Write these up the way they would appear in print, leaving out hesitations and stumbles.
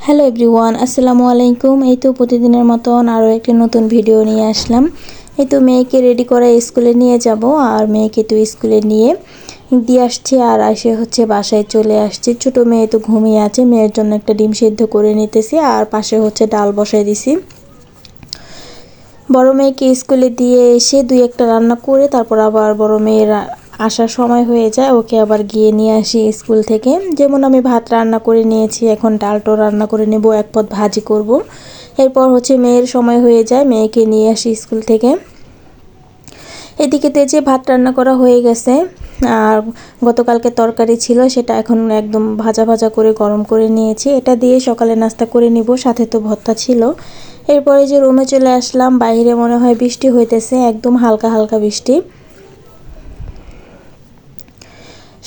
Hello everyone, আসসালামু আলাইকুম। এই তো প্রতিদিনের মতন আরও একটি নতুন ভিডিও নিয়ে আসলাম। এই তো মেয়েকে রেডি করে স্কুলে নিয়ে যাব, আর মেয়েকে তো স্কুলে নিয়ে দিয়ে আসছি, আর এসে হচ্ছে বাসায় চলে আসছি। ছোটো মেয়ে তো ঘুমিয়ে আছে, মেয়ের জন্য একটা ডিম সিদ্ধ করে নিতেছি, আর পাশে হচ্ছে ডাল বসাই দিছি। বড় মেয়েকে স্কুলে দিয়ে এসে দুই একটা রান্না করে তারপর আবার বড় মেয়ের আসার সময় হয়ে যায়, ওকে আবার গিয়ে নিয়ে আসি স্কুল থেকে। যেমন আমি ভাত রান্না করে নিয়েছি, এখন ডালটাও রান্না করে নেব, এক পদ ভাজি করব। এরপর হচ্ছে মেয়ের সময় হয়ে যায়, মেয়েকে নিয়ে আসি স্কুল থেকে। এদিকে তেজে ভাত রান্না করা হয়ে গেছে, আর গতকালকে তরকারি ছিল সেটা এখন একদম ভাজা ভাজা করে গরম করে নিয়েছি। এটা দিয়ে সকালে নাস্তা করে নিব, সাথে তো ভর্তা ছিল। এরপরে যে রুমে চলে আসলাম, বাইরে মনে হয় বৃষ্টি হইতেছে, একদম হালকা হালকা বৃষ্টি।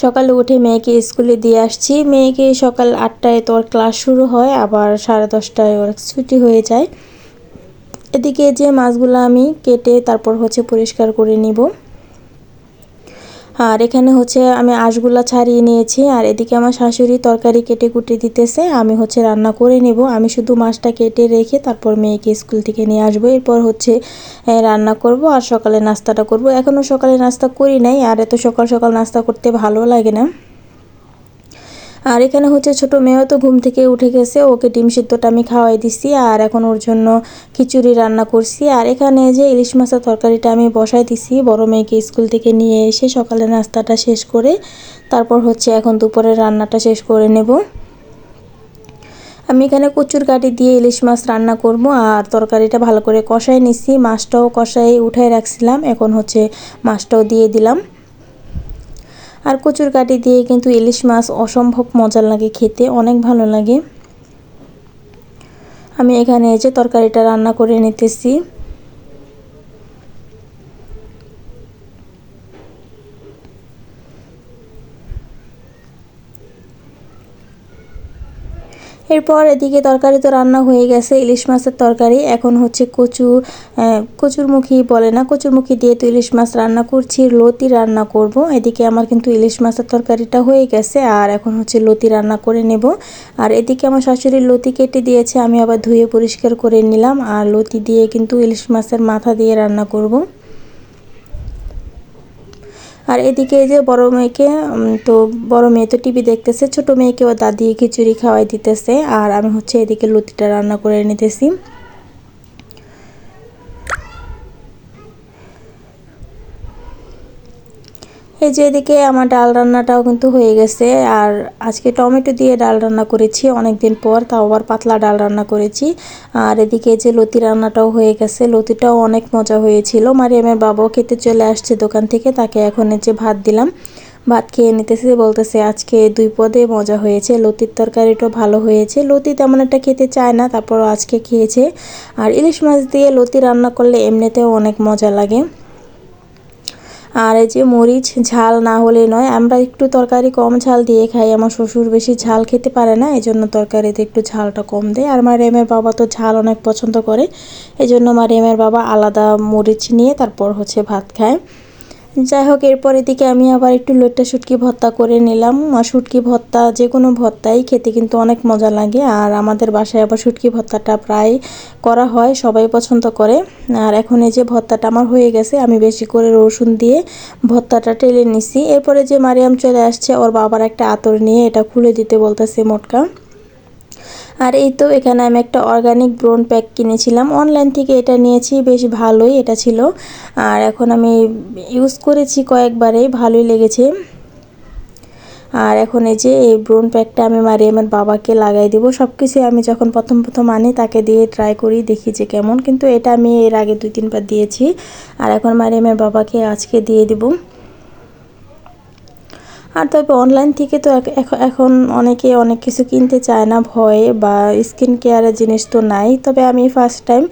সকালে উঠে মেয়েকে স্কুলে দিয়ে আসছি। মেয়েকে সকাল 8টায় তো ওর ক্লাস শুরু হয়, আবার 10:30টায় ওর ছুটি হয়ে যায়। এদিকে যে মাছগুলো আমি কেটে তারপর হচ্ছে পরিষ্কার করে নিব। আর এখানে হচ্ছে আমি আঁশগুলা ছাড়িয়ে নিয়েছি, আর এদিকে আমার শাশুড়ি তরকারি কেটে কুটে দিতেছে, আমি হচ্ছে রান্না করে নেব। আমি শুধু মাছটা কেটে রেখে তারপর মেয়েকে স্কুল থেকে নিয়ে আসবো। এরপর হচ্ছে রান্না করব আর সকালে নাস্তাটা করব। এখনও সকালে নাস্তা করি নাই, আর এত সকাল সকাল নাস্তা করতে ভালো লাগে না। আর এখানে হচ্ছে ছোট মেয়েও তো ঘুম থেকে উঠে গেছে, ওকে ডিম সিদ্ধটা আমি খাওয়াই দিছি, আর এখন ওর জন্য খিচুড়ি রান্না করছি। আর এখানে যে ইলিশ মাছের তরকারিটা আমি বসাই দিছি, বড় মেয়েকে স্কুল থেকে নিয়ে এসে সকালে নাস্তাটা শেষ করে তারপর হচ্ছে এখন দুপুরের রান্নাটা শেষ করে নেব। আমি এখানে কচুর কাটি দিয়ে ইলিশ মাছ রান্না করব, আর তরকারিটা ভালো করে কষাই নিছি, মাছটাও কষাই উঠাই রাখছিলাম, এখন হচ্ছে মাছটাও দিয়ে দিলাম। আর কচুর কাটি দিয়ে কিন্তু ইলিশ মাছ অসম্ভব মজা লাগে খেতে, অনেক ভালো লাগে। আমি এখানে এই যে তরকারিটা রান্না করে নিতেছি। এরপর এদিকে তরকারি তো রান্না হয়ে গেছে, ইলিশ মাছের তরকারি। এখন হচ্ছে কচুরমুখী বলে না, কচুরমুখী দিয়ে তো ইলিশ মাছ রান্না করছি, লতি রান্না করব। এদিকে আমার কিন্তু ইলিশ মাছের তরকারিটা হয়ে গেছে, আর এখন হচ্ছে লতি রান্না করে নেব। আর এদিকে আমার শাশুড়ির লতি কেটে দিয়েছে, আমি আবার ধুয়ে পরিষ্কার করে নিলাম, আর লতি দিয়ে কিন্তু ইলিশ মাছের মাথা দিয়ে রান্না করব। আর এদিকে যে বড় মেয়ে তো টিভি দেখতেছে, ছোট মেয়েকে ও দাদি খিচুড়ি খাওয়াই দিতেছে, আর আমি হচ্ছে এদিকে লতিটা রান্না করে নিতেছি। এই যে এদিকে আমার ডাল রান্নাটাও কিন্তু হয়ে গেছে, আর আজকে টমেটো দিয়ে ডাল রান্না করেছি অনেক দিন পর, তাও আবার পাতলা ডাল রান্না করেছি। আর এদিকে যে লতি রান্নাটাও হয়ে গেছে, লতিটাও অনেক মজা হয়েছিল। মারিয়ামের বাবাও খেতে চলে আসছে দোকান থেকে, তাকে এখন যে ভাত দিলাম, ভাত খেয়ে নিতেছে, বলতেছে আজকে 2 পদে মজা হয়েছে, লতির তরকারিটাও ভালো হয়েছে। লতি তেমন একটা খেতে চায় না, তারপরও আজকে খেয়েছে। আর ইলিশ মাছ দিয়ে লতি রান্না করলে এমনিতেও অনেক মজা লাগে। আর এই যে মরিচ ঝাল না হলে নয়, আমরা একটু তরকারি কম ঝাল দিয়ে খাই, আমার শ্বশুর বেশি ঝাল খেতে পারে না, এই জন্য তরকারিতে একটু ঝালটা কম দেয়। আর মারিয়ামের বাবা তো ঝাল অনেক পছন্দ করে, এই জন্য মারিয়ামের বাবা আলাদা মরিচ নিয়ে তারপর হচ্ছে ভাত খায়। যাই হোক, এরপর এদিকে আমি আবার একটু লইট্টা শুটকি ভর্তা করে নিলাম। শুটকি ভর্তা যে কোনো ভর্তাই খেতে কিন্তু অনেক মজা লাগে, আর আমাদের বাসায় আবার শুটকি ভর্তাটা প্রায় করা হয়, সবাই পছন্দ করে। আর এখন এই যে ভর্তাটা আমার হয়ে গেছে, আমি বেশি করে রসুন দিয়ে ভর্তাটা টেলে নিছি। এরপরে যে মারিয়াম চলে আসছে, ওর বাবার একটা আতর নিয়ে এটা খুলে দিতে বলতেছে মোটকা। আর এই তো এখানে আমি একটা অর্গানিক ব্রোন প্যাক কিনেছিলাম অনলাইন থেকে, এটা নিয়েছি, বেশ ভালোই এটা ছিল। আর এখন আমি ইউজ করেছি কয়েকবারেই, ভালোই লেগেছে। আর এখন এই যে এই ব্রোন প্যাকটা আমি মারিয়ামের বাবাকে লাগাই দিব। সব কিছু আমি যখন প্রথম প্রথম আনি তাকে দিয়ে ট্রাই করি, দেখি যে কেমন, কিন্তু এটা আমি এর আগে 2-3 বার দিয়েছি। আর এখন মারিয়ামের বাবাকে আজকে দিয়ে দিব। আর তবে অনলাইন থেকে তো এখন অনেকে অনেক কিছু কিনতে চায় না ভয়ে, বা স্কিন কেয়ারের জিনিস তো নাই। তবে আমি ফার্স্ট টাইম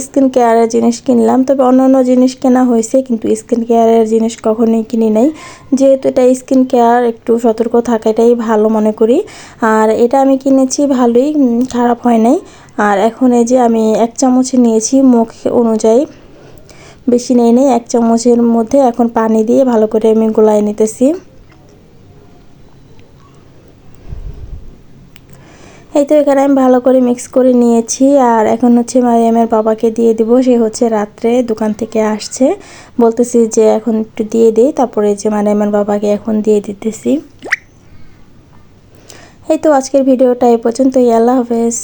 স্কিন কেয়ারের জিনিস কিনলাম, তবে অন্যান্য জিনিস কেনা হয়েছে, কিন্তু স্কিন কেয়ারের জিনিস কখনোই কিনি নাই। যেহেতু এটা স্কিন কেয়ার, একটু সতর্ক থাকাটাই ভালো মনে করি। আর এটা আমি কিনেছি ভালোই, খারাপ হয় নাই। আর এখন এই যে আমি 1 চামচ নিয়েছি মুখ অনুযায়ী, বেশি নেই 1 চামচের মধ্যে এখন পানি দিয়ে ভালো করে আমি গোলায় নিতেছি। এই তো এখানে আমি ভালো করে মিক্স করে নিয়েছি। আর এখন হচ্ছে মারিয়ামের বাবাকে দিয়ে দিব। সে হচ্ছে রাত্রে দোকান থেকে আসছে, বলতেছি যে এখন একটু দিয়ে দেই। তারপরে যে মারিয়ামের বাবাকে এখন দিয়ে দিতেছি। এই তো আজকের ভিডিওটা এই পর্যন্তই। আল্লাহ হাফেজ।